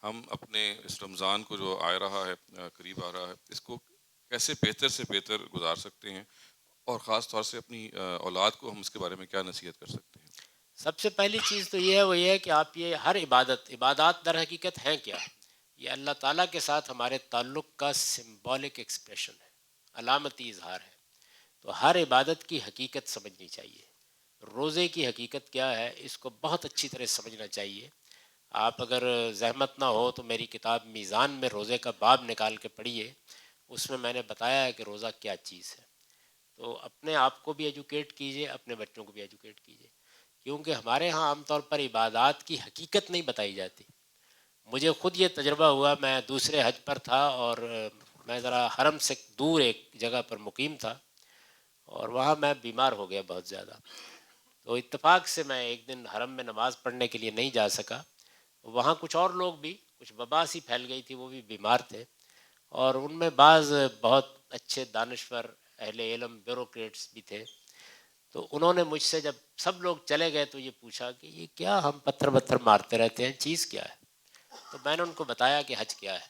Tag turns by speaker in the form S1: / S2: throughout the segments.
S1: ہم اپنے اس رمضان کو جو آ رہا ہے، قریب آ رہا ہے، اس کو کیسے بہتر سے بہتر گزار سکتے ہیں، اور خاص طور سے اپنی اولاد کو ہم اس کے بارے میں کیا نصیحت کر سکتے ہیں؟
S2: سب سے پہلی چیز تو یہ ہے، وہ یہ ہے کہ آپ یہ ہر عبادات در حقیقت ہیں کیا؟ یہ اللہ تعالیٰ کے ساتھ ہمارے تعلق کا سمبولک ایکسپریشن ہے، علامتی اظہار ہے۔ تو ہر عبادت کی حقیقت سمجھنی چاہیے۔ روزے کی حقیقت کیا ہے، اس کو بہت اچھی طرح سمجھنا چاہیے۔ آپ اگر زحمت نہ ہو تو میری کتاب میزان میں روزے کا باب نکال کے پڑھیے، اس میں نے بتایا ہے کہ روزہ کیا چیز ہے۔ تو اپنے آپ کو بھی ایجوکیٹ کیجئے، اپنے بچوں کو بھی ایجوکیٹ کیجئے، کیونکہ ہمارے ہاں عام طور پر عبادات کی حقیقت نہیں بتائی جاتی۔ مجھے خود یہ تجربہ ہوا، میں دوسرے حج پر تھا اور میں ذرا حرم سے دور ایک جگہ پر مقیم تھا، اور وہاں میں بیمار ہو گیا بہت زیادہ۔ تو اتفاق سے میں ایک دن حرم میں نماز پڑھنے کے لیے نہیں جا سکا۔ وہاں کچھ اور لوگ بھی، کچھ وبا سی پھیل گئی تھی، وہ بھی بیمار تھے، اور ان میں بعض بہت اچھے دانشور اہل علم بیوروکریٹس بھی تھے۔ تو انہوں نے مجھ سے جب سب لوگ چلے گئے تو یہ پوچھا کہ یہ کیا ہم پتھر پتھر مارتے رہتے ہیں، چیز کیا ہے؟ تو میں نے ان کو بتایا کہ حج کیا ہے،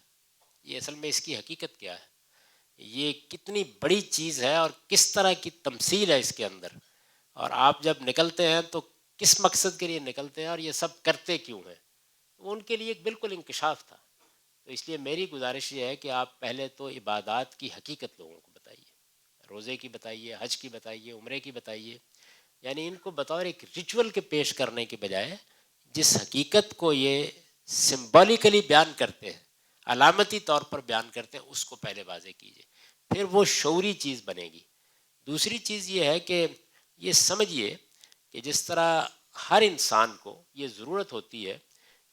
S2: یہ اصل میں اس کی حقیقت کیا ہے، یہ کتنی بڑی چیز ہے اور کس طرح کی تمثیل ہے اس کے اندر، اور آپ جب نکلتے ہیں تو کس مقصد کے لیے نکلتے ہیں اور یہ سب کرتے کیوں ہیں۔ وہ ان کے لیے ایک بالکل انکشاف تھا۔ تو اس لیے میری گزارش یہ ہے کہ آپ پہلے تو عبادات کی حقیقت لوگوں کو بتائیے، روزے کی بتائیے، حج کی بتائیے، عمرے کی بتائیے، یعنی ان کو بطور ایک ریچول کے پیش کرنے کے بجائے جس حقیقت کو یہ سمبولیکلی بیان کرتے ہیں، علامتی طور پر بیان کرتے ہیں، اس کو پہلے واضح کیجیے، پھر وہ شعوری چیز بنے گی۔ دوسری چیز یہ ہے کہ یہ سمجھیے کہ جس طرح ہر انسان کو یہ ضرورت ہوتی ہے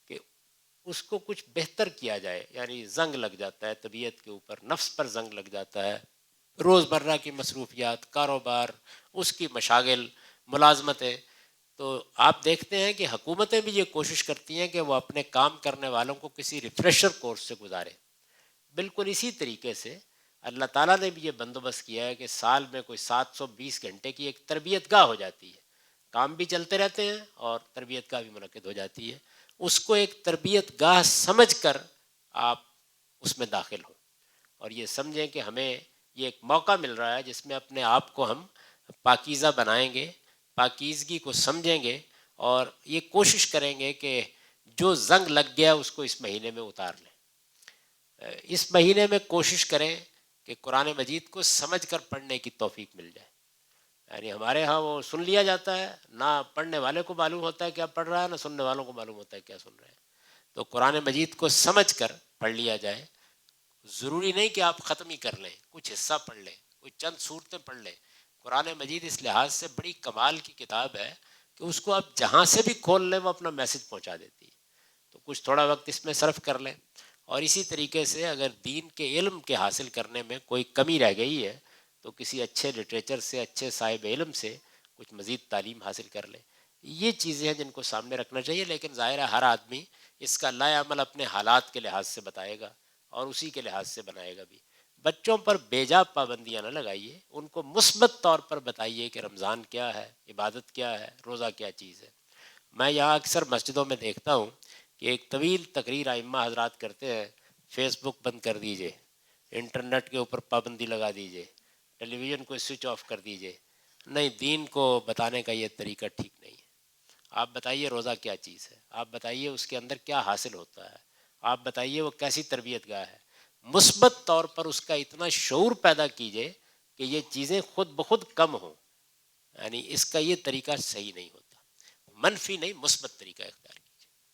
S2: کہ اس کو کچھ بہتر کیا جائے، یعنی زنگ لگ جاتا ہے طبیعت کے اوپر، نفس پر زنگ لگ جاتا ہے، روزمرہ کی مصروفیات، کاروبار، اس کی مشاغل، ملازمتیں۔ تو آپ دیکھتے ہیں کہ حکومتیں بھی یہ کوشش کرتی ہیں کہ وہ اپنے کام کرنے والوں کو کسی ریفریشر کورس سے گزارے۔ بالکل اسی طریقے سے اللہ تعالیٰ نے بھی یہ بندوبست کیا ہے کہ سال میں کوئی 720 گھنٹے کی ایک تربیت گاہ ہو جاتی ہے، کام بھی چلتے رہتے ہیں اور تربیت گاہ بھی منعقد ہو جاتی ہے۔ اس کو ایک تربیت گاہ سمجھ کر آپ اس میں داخل ہوں، اور یہ سمجھیں کہ ہمیں یہ ایک موقع مل رہا ہے جس میں اپنے آپ کو ہم پاکیزہ بنائیں گے، پاکیزگی کو سمجھیں گے، اور یہ کوشش کریں گے کہ جو زنگ لگ گیا اس کو اس مہینے میں اتار لیں۔ اس مہینے میں کوشش کریں کہ قرآن مجید کو سمجھ کر پڑھنے کی توفیق مل جائے۔ یعنی ہمارے ہاں وہ سن لیا جاتا ہے، نہ پڑھنے والے کو معلوم ہوتا ہے کیا پڑھ رہا ہے، نہ سننے والوں کو معلوم ہوتا ہے کیا سن رہے ہیں۔ تو قرآن مجید کو سمجھ کر پڑھ لیا جائے۔ ضروری نہیں کہ آپ ختم ہی کر لیں، کچھ حصہ پڑھ لیں، کوئی چند صورتیں پڑھ لیں۔ قرآن مجید اس لحاظ سے بڑی کمال کی کتاب ہے کہ اس کو آپ جہاں سے بھی کھول لیں وہ اپنا میسج پہنچا دیتی ہے۔ تو کچھ تھوڑا وقت اس میں صرف کر لیں، اور اسی طریقے سے اگر دین کے علم کے حاصل کرنے میں کوئی کمی رہ گئی ہے تو کسی اچھے لٹریچر سے، اچھے صاحب علم سے کچھ مزید تعلیم حاصل کر لیں۔ یہ چیزیں ہیں جن کو سامنے رکھنا چاہیے، لیکن ظاہر ہے ہر آدمی اس کا لائے عمل اپنے حالات کے لحاظ سے بتائے گا اور اسی کے لحاظ سے بنائے گا بھی۔ بچوں پر بیجا پابندیاں نہ لگائیے، ان کو مثبت طور پر بتائیے کہ رمضان کیا ہے، عبادت کیا ہے، روزہ کیا چیز ہے۔ میں یہاں اکثر مسجدوں میں دیکھتا ہوں کہ ایک طویل تقریر ائمہ حضرات کرتے ہیں، فیس بک بند کر دیجئے، انٹرنیٹ کے اوپر پابندی لگا دیجئے، ٹیلی ویژن کو سوئچ آف کر دیجئے۔ نہیں، دین کو بتانے کا یہ طریقہ ٹھیک نہیں ہے۔ آپ بتائیے روزہ کیا چیز ہے، آپ بتائیے اس کے اندر کیا حاصل ہوتا ہے، آپ بتائیے وہ کیسی تربیت گاہ ہے۔ مثبت طور پر اس کا اتنا شعور پیدا کیجئے کہ یہ چیزیں خود بخود کم ہوں۔ یعنی اس کا یہ طریقہ صحیح نہیں ہوتا، منفی نہیں، مثبت طریقہ اختیار کیجئے۔